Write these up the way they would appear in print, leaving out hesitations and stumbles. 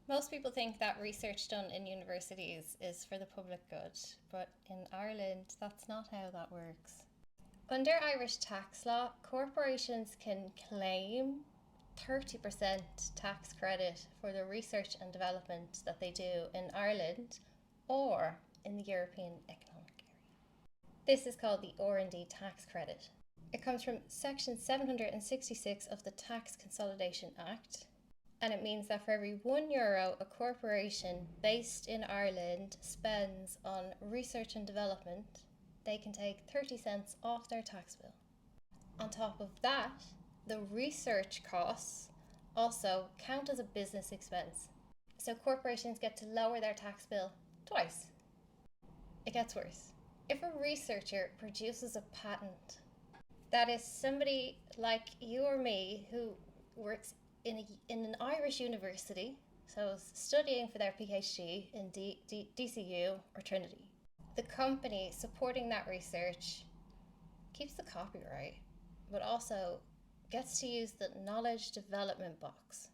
Most people think that research done in universities is for the public good, but in Ireland, that's not how that works. Under Irish tax law, corporations can claim 30% tax credit for the research and development that they do in Ireland or in the European Economic Area. This is called the R&D tax credit. It comes from Section 766 of the Tax Consolidation Act, and it means that for every €1 a corporation based in Ireland spends on research and development, they can take 30 cents off their tax bill. On top of that, the research costs also count as a business expense. So corporations get to lower their tax bill twice. It gets worse. If a researcher produces a patent, that is somebody like you or me who works in an Irish university, so studying for their PhD in DCU or Trinity. The company supporting that research keeps the copyright, but also gets to use the knowledge development box.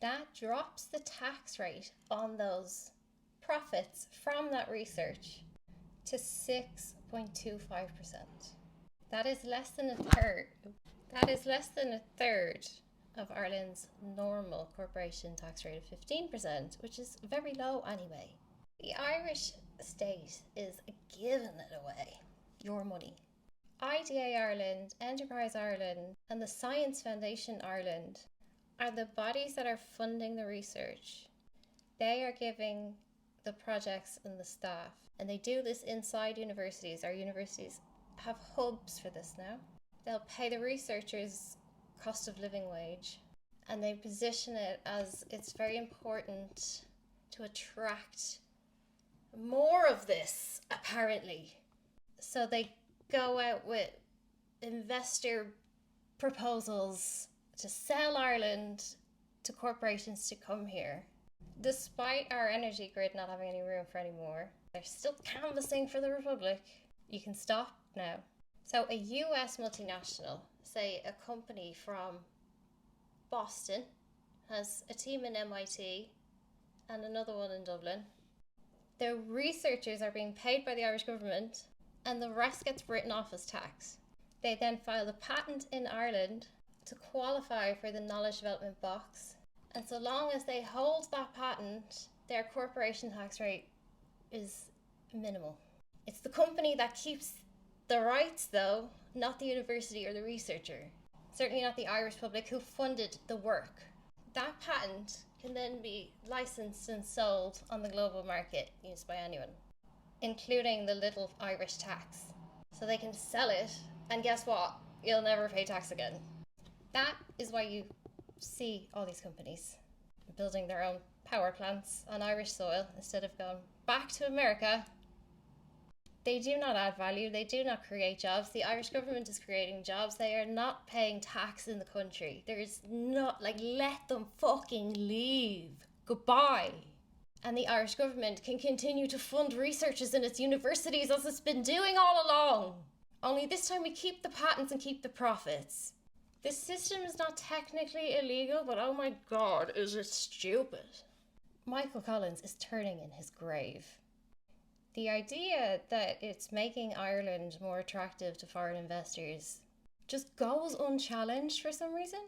That drops the tax rate on those profits from that research to 6.25%. That is less than a third. That is less than a third of Ireland's normal corporation tax rate of 15%, which is very low anyway. The Irish state is giving it away, your money. IDA Ireland, Enterprise Ireland, and the Science Foundation Ireland are the bodies that are funding the research. They are giving the projects and the staff, and they do this inside universities. Our universities have hubs for this now. They'll pay the researchers cost of living wage, and they position it as it's very important to attract more of this, apparently. So they go out with investor proposals to sell Ireland to corporations to come here. Despite our energy grid not having any room for any more, they're still canvassing for the Republic. You can stop now. So a US multinational, say a company from Boston, has a team in MIT and another one in Dublin. Their researchers are being paid by the Irish government, and the rest gets written off as tax. They then file a patent in Ireland to qualify for the knowledge development box, and so long as they hold that patent, their corporation tax rate is minimal. It's the company that keeps the rights, though, not the university or the researcher. Certainly not the Irish public who funded the work. That patent can then be licensed and sold on the global market, used by anyone, including the little Irish tax. So they can sell it, and guess what? You'll never pay tax again. That is why you see all these companies building their own power plants on Irish soil instead of going back to America. They do not add value. They do not create jobs. The Irish government is creating jobs. They are not paying tax in the country. There is not, let them fucking leave. Goodbye. And the Irish government can continue to fund researchers in its universities as it's been doing all along. Only this time we keep the patents and keep the profits. This system is not technically illegal, but oh my God, is it stupid. Michael Collins is turning in his grave. The idea that it's making Ireland more attractive to foreign investors just goes unchallenged for some reason.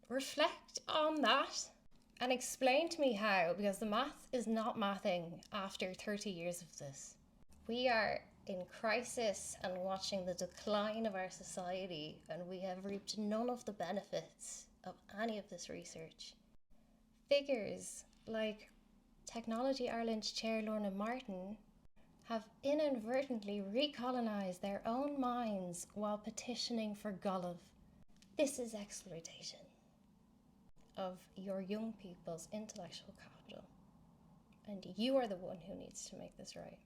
Reflect on that and explain to me how, because the math is not mathing after 30 years of this. We are in crisis and watching the decline of our society, and we have reaped none of the benefits of any of this research. Figures like Technology Ireland Chair Lorna Martin have inadvertently recolonised their own minds while petitioning for Gulliv. This is exploitation of your young people's intellectual capital, and you are the one who needs to make this right.